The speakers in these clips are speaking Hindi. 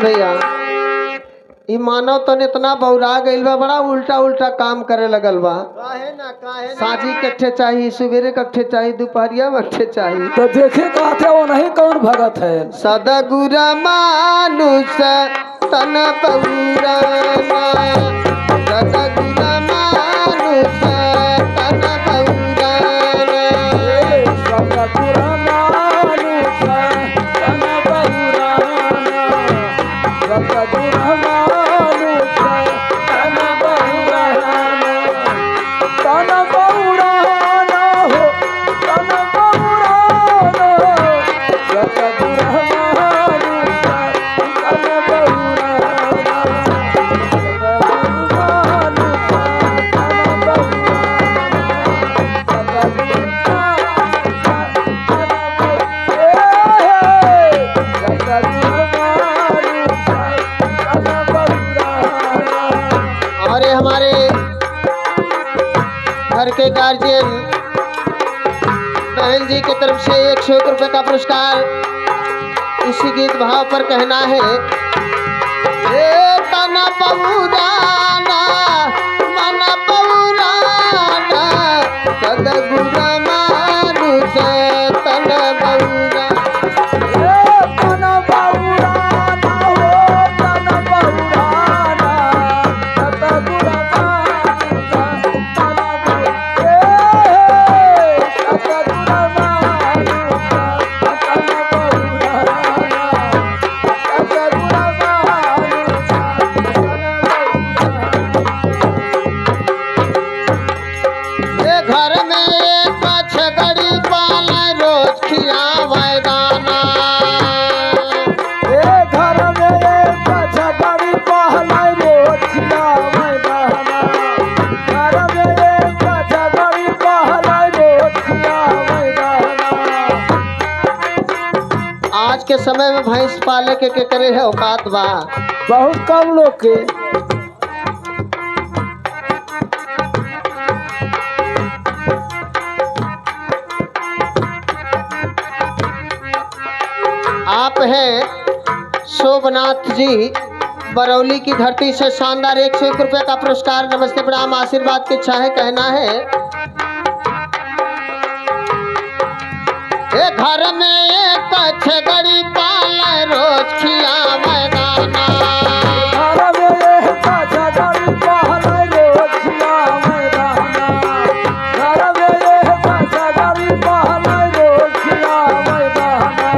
भैया ई मानव तन इतना बौरा गइल बा, बड़ा उल्टा उल्टा काम करे लगल बा। काहे ना साझी कट्ठे चाहिए, सवेरे कट्ठे चाहिए, दोपहरिया में कट्ठे चाहिए। तो देखे कहते वो नहीं कौन भगत है। सदगुरु मानुष तन बौराना, सदगुरु मानुष तन बौराना। सदगुरु मानुष तन बौराना, सदगुरु मानुष तन बौराना, तन बौराना हो, तन बौराना, सदगुरु मानुष तन बौराना, सदगुरु मानुष तन और ये हमारे घर के गार्जियन बहन जी की तरफ से 101 रुपए का पुरस्कार। इसी गीत भाव पर कहना है, ए तना बहुराना मन बहुराना, सदगुरु मानुष तन बहुराना। घर में एक छगड़ी पाले रोज खियावे दाना, घर में एक छगड़ी पाले रोज खियावे दाना, घर में एक छगड़ी पाले रोज खियावे दाना। आज के समय में भैंस पाले के करे है औकात बा, बहुत कम लोग के। आप हैं शोभनाथ जी बरौली की धरती से शानदार 101 रुपए का पुरस्कार। नमस्ते प्रणाम आशीर्वाद की इच्छा है। कहना है, ए घर में एक छगड़ी पाले रोज खियावे दाना, घर में एक छगड़ी पाले रोज खियावे दाना, घर में एक छगड़ी पाले रोज खियावे दाना।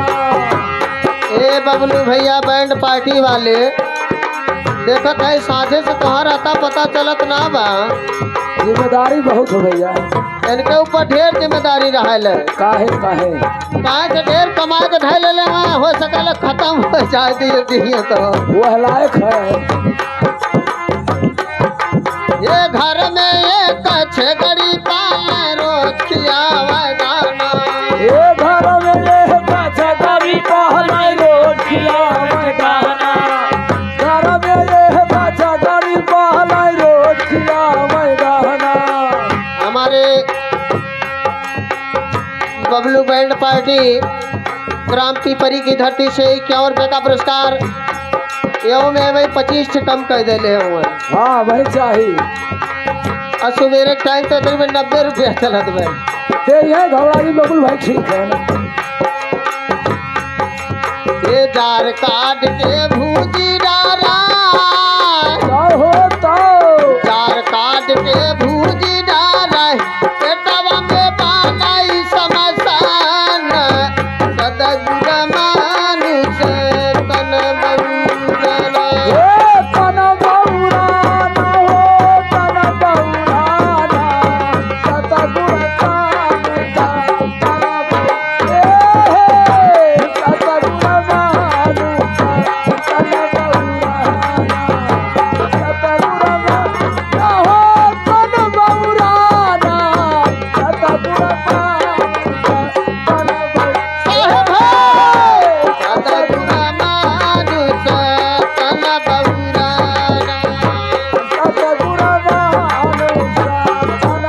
ए बबलू भैया बैंड पार्टी वाले, देखत है साझे से तोहार आता पता चलत ना बा। जिम्मेदारी बहुत हो भैया, इनके ऊपर ढेर जिम्मेदारी रहल है। काहे काहे काहे से ढेर कमा के धै ले हो सकल खत्म हो जाए दिए तो वह लायक है। ये घर में एक छगड़ी पाले रोज खियावे दाना, ये घर में एक छगड़ी पाले रोज खियावे दाना, घर में एक छगड़ी पाले रोज खियावे दाना। हमारे बबलू बैंड पार्टी ग्राम पीपरी की धरती से 51 रुपए का पुरस्कार। यो में भाई 25 कम कर दिले हुए। हाँ वही चाहिए। और सवेरे टाइम तो तकरीबन 90 रुपया चलत भाई। ये घबराई बबुल भाई ठीक है ना। ये जार काट के भूजी डारा, हो तो जार काट के भूजी डारा, पेटवा में बानाई समसान, सदगुरु मानुष तन बहुराना। तन बहुराना हो, तन बहुराना, सतगुरु मानुष तन सतगुरु मानुष तन बहुराना, सतगुरु हो तन बहुराना, सतगुरु मानुष तन सदगुरु मानुष तन बहुराना। सतगुरु मानुष तन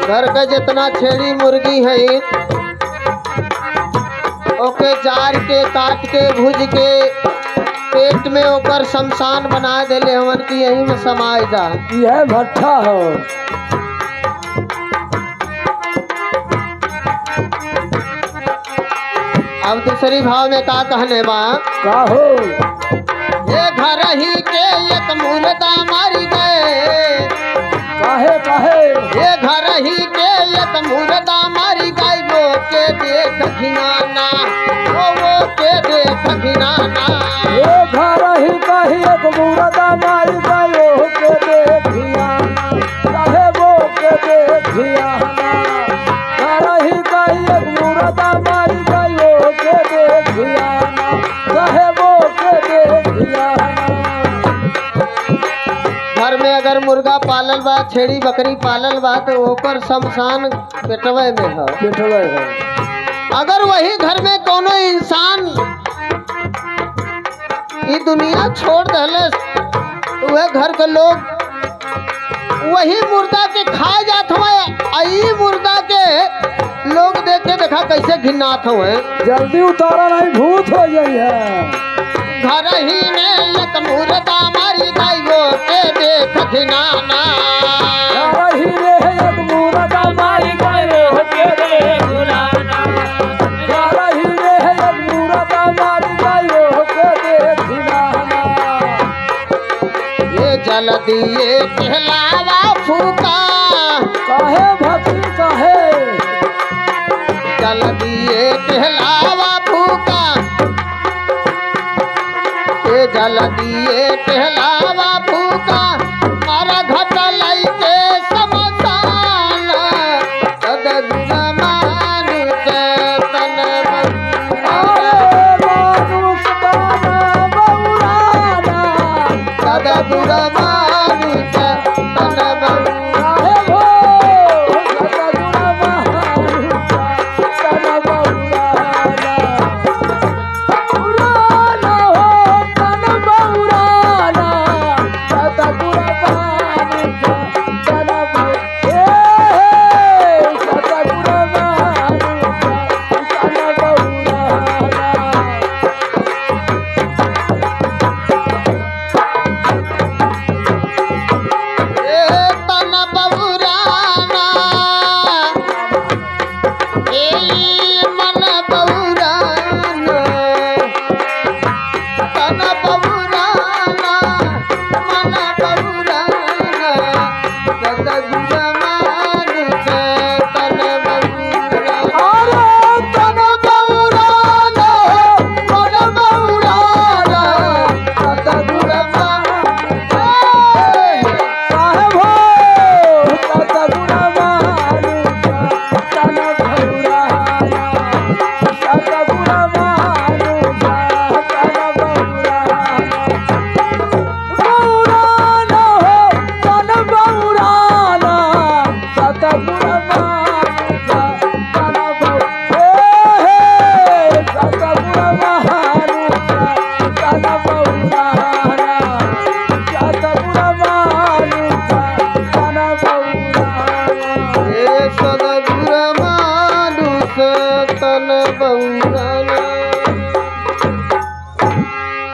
घर का जितना छेड़ी मुर्गी है जार के काट के भूज के पेट में ओकर शमशान बना देले हमन की यही में समाय जा। यह भट्ठा हो। अब दूसरी भाव में का कहने बा, का हो ये घर ही के एक मुर्दा मारी गए, काहे काहे ये घर ही के एक मुर्दा मारी गई, वो के देख घिनाना, वो के देख घिनाना। ये घर ही कही एक मुर्दा मारी गयो के देखिया काहे वो के देखिया घर ही कही एक मुर्दा मारी गयो के देखिया काहे वो के देखिया। घर में अगर मुर्गा पालल बा, छेड़ी बकरी पालल बा तो ओकर शमशान पेटवे में है। बैठवे है अगर वही घर में कोनो इंसान ये दुनिया छोड़ दहले तो वह घर के लोग वही मुर्दा के खा जात हुए। आई मुर्दा के लोग देख के देखा कैसे घिनात हुए। जल्दी उतारा नहीं भूत हो गई है। घर ही में एक मुर्दा मारी गई, वो के देख घिनाना। घर ही में एक मुर्दा मारी गयो के देखिया घर ही में एक मुर्दा मारी गयो के देखिया। ये जल दिए कहलावा फूका, काहे भक्ति काहे जल दिए कहलावा फूका, ये जल दिए